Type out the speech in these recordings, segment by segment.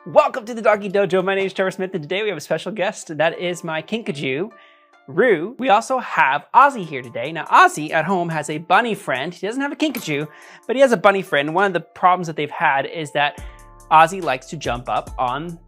Welcome to the Doggy Dojo. My name is Trevor Smith, and today we have a special guest, and that is my Kinkajou, Rue. We also have Ozzy here today. Now, Ozzy at home has a bunny friend. He doesn't have a Kinkajou, but he has a bunny friend. One of the problems that they've had is that Ozzy likes to jump up on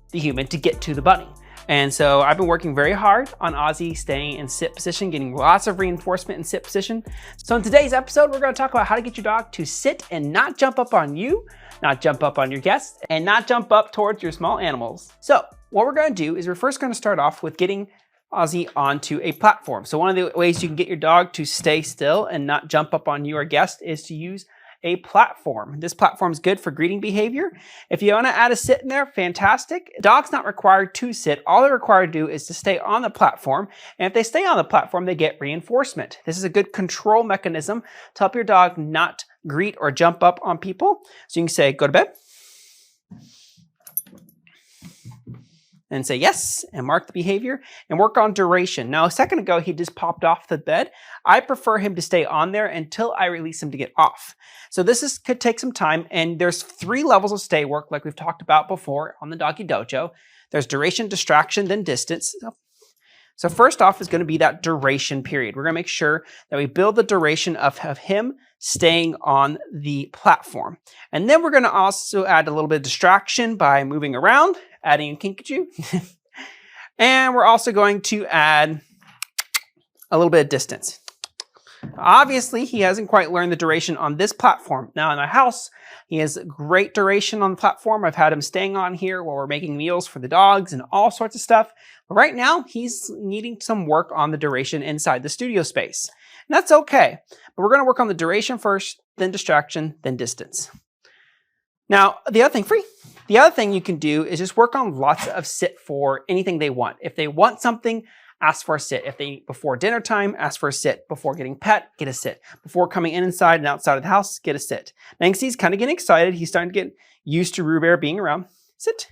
the human to get to the bunny. And so I've been working very hard on Ozzy staying in sit position, getting lots of reinforcement in sit position. So in today's episode, we're going to talk about how to get your dog to sit and not jump up on you, not jump up on your guests, and not jump up towards your small animals. So what we're going to do is we're first going to start off with getting Ozzy onto a platform. So one of the ways you can get your dog to stay still and not jump up on your guest is to use a platform. This platform is good for greeting behavior. If you want to add a sit in there, fantastic. Dog's not required to sit. All they're required to do is to stay on the platform. And if they stay on the platform, they get reinforcement. This is a good control mechanism to help your dog not greet or jump up on people. So you can say, go to bed. And say yes, and mark the behavior, and work on duration. Now, a second ago, he just popped off the bed. I prefer him to stay on there until I release him to get off. So this could take some time, and there's 3 levels of stay work, like we've talked about before on the Doggy Dojo. There's duration, distraction, then distance. So first off is going to be that duration period. We're going to make sure that we build the duration of him staying on the platform. And then we're going to also add a little bit of distraction by moving around, adding a Kinkajou. And we're also going to add a little bit of distance. Obviously, he hasn't quite learned the duration on this platform. Now in the house, he has great duration on the platform. I've had him staying on here while we're making meals for the dogs and all sorts of stuff. But right now, he's needing some work on the duration inside the studio space. And that's okay. But we're going to work on the duration first, then distraction, then distance. Now, the other thing you can do is just work on lots of sit for anything they want. If they want something, ask for a sit. If they, before dinner time, ask for a sit. Before getting pet, get a sit. Before coming inside and outside of the house, get a sit. Now you can see he's kind of getting excited. He's starting to get used to Rue Bear being around. Sit.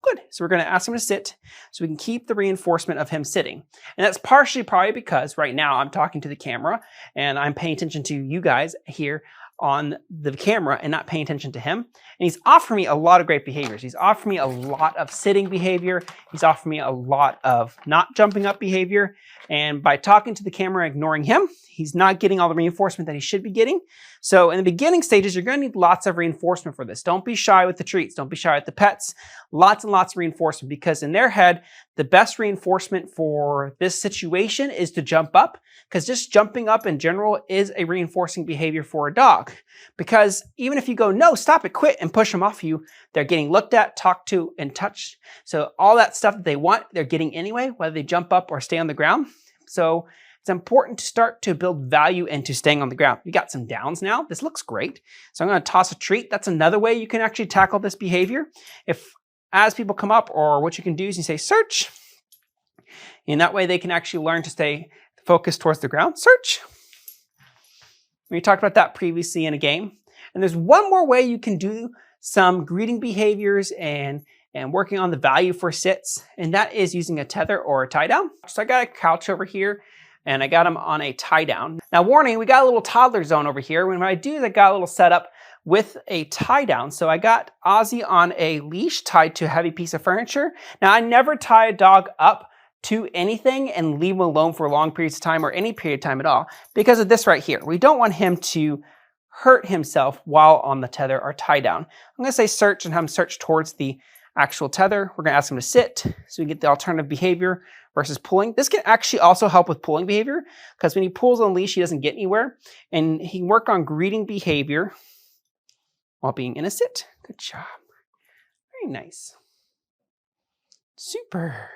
Good. So we're going to ask him to sit so we can keep the reinforcement of him sitting. And that's partially probably because right now I'm talking to the camera and I'm paying attention to you guys here on the camera and not paying attention to him. And he's offering me a lot of great behaviors. He's offering me a lot of sitting behavior. He's offering me a lot of not jumping up behavior. And by talking to the camera and ignoring him, he's not getting all the reinforcement that he should be getting. So in the beginning stages, you're going to need lots of reinforcement for this. Don't be shy with the treats. Don't be shy with the pets. Lots and lots of reinforcement, because in their head, the best reinforcement for this situation is to jump up, because just jumping up in general is a reinforcing behavior for a dog. Because even if you go, no, stop it, quit, and push them off you, they're getting looked at, talked to, and touched. So all that stuff that they want, they're getting anyway, whether they jump up or stay on the ground. So it's important to start to build value into staying on the ground. You got some downs now. This looks great. So I'm going to toss a treat. That's another way you can actually tackle this behavior. If as people come up, or what you can do is you say search. And that way they can actually learn to stay focused towards the ground. Search. We talked about that previously in a game. And there's one more way you can do some greeting behaviors and working on the value for sits, and that is using a tether or a tie down. So I got a couch over here, and I got him on a tie down. Now warning, we got a little toddler zone over here. What I do is I got a little setup with a tie down. So I got Ozzy on a leash tied to a heavy piece of furniture. Now I never tie a dog up to anything and leave him alone for long periods of time or any period of time at all because of this right here. We don't want him to hurt himself while on the tether or tie down. I'm going to say search and have him search towards the actual tether. We're going to ask him to sit so we get the alternative behavior versus pulling. This can actually also help with pulling behavior, because when he pulls on the leash, he doesn't get anywhere, and he can work on greeting behavior while being in a sit. Good job. Very nice. Super.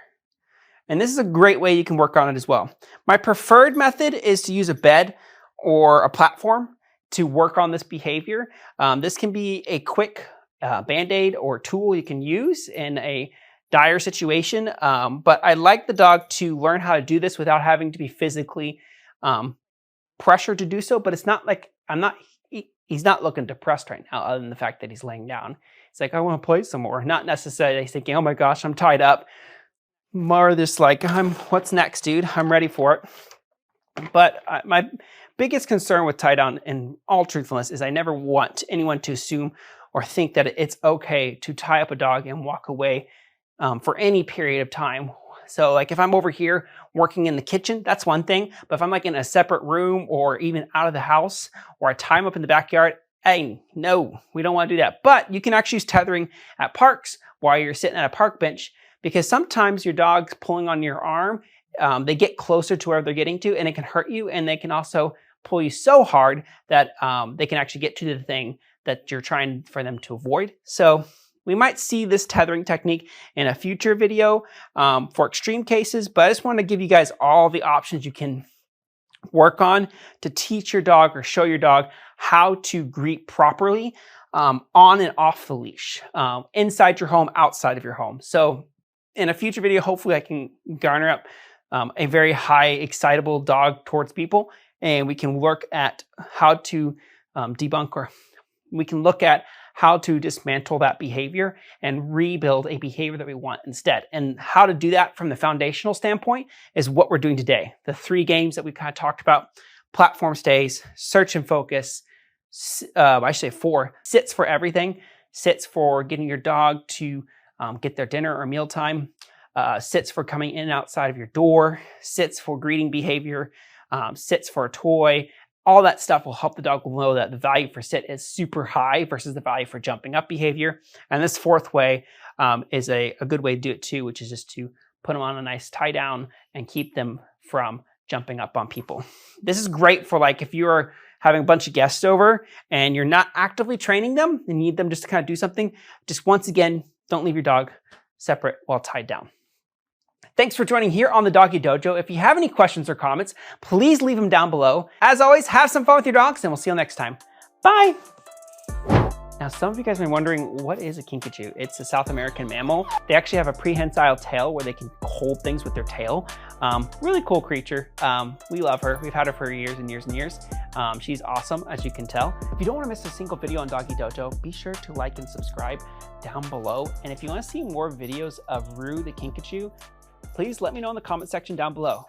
And this is a great way you can work on it as well. My preferred method is to use a bed or a platform to work on this behavior. This can be a quick Band-Aid or tool you can use in a dire situation. But I like the dog to learn how to do this without having to be physically pressured to do so. But it's not like he's not looking depressed right now, other than the fact that he's laying down. It's like, I want to play some more. Not necessarily thinking, oh my gosh, I'm tied up. More just like, what's next, dude? I'm ready for it. But my biggest concern with tie down, in all truthfulness, is I never want anyone to assume or think that it's okay to tie up a dog and walk away for any period of time. So like if I'm over here working in the kitchen, that's one thing. But if I'm like in a separate room or even out of the house, or I tie them up in the backyard, hey, no, we don't want to do that. But you can actually use tethering at parks while you're sitting at a park bench, because sometimes your dog's pulling on your arm. They get closer to where they're getting to, and it can hurt you. And they can also pull you so hard that they can actually get to the thing that you're trying for them to avoid. So we might see this tethering technique in a future video for extreme cases, but I just want to give you guys all the options you can work on to teach your dog or show your dog how to greet properly on and off the leash, inside your home, outside of your home. So in a future video, hopefully I can garner up a very high excitable dog towards people, and we can look at how to debunk, or we can look at how to dismantle that behavior and rebuild a behavior that we want instead. And how to do that from the foundational standpoint is what we're doing today. The 3 games that we kind of talked about: platform stays, search and focus, I should say 4, sits for everything, sits for getting your dog to get their dinner or mealtime, sits for coming in and outside of your door, sits for greeting behavior, sits for a toy. All that stuff will help the dog know that the value for sit is super high versus the value for jumping up behavior. And this 4th way is a good way to do it too, which is just to put them on a nice tie down and keep them from jumping up on people. This is great for like if you're having a bunch of guests over and you're not actively training them and need them just to kind of do something. Just once again, don't leave your dog separate while tied down. Thanks for joining here on the Doggy Dojo. If you have any questions or comments, please leave them down below. As always, have some fun with your dogs, and we'll see you next time. Bye! Now, some of you guys may be wondering, what is a Kinkajou? It's a South American mammal. They actually have a prehensile tail where they can hold things with their tail. Really cool creature. We love her. We've had her for years and years and years. She's awesome, as you can tell. If you don't want to miss a single video on Doggy Dojo, be sure to like and subscribe down below. And if you want to see more videos of Rue the Kinkajou, please let me know in the comment section down below.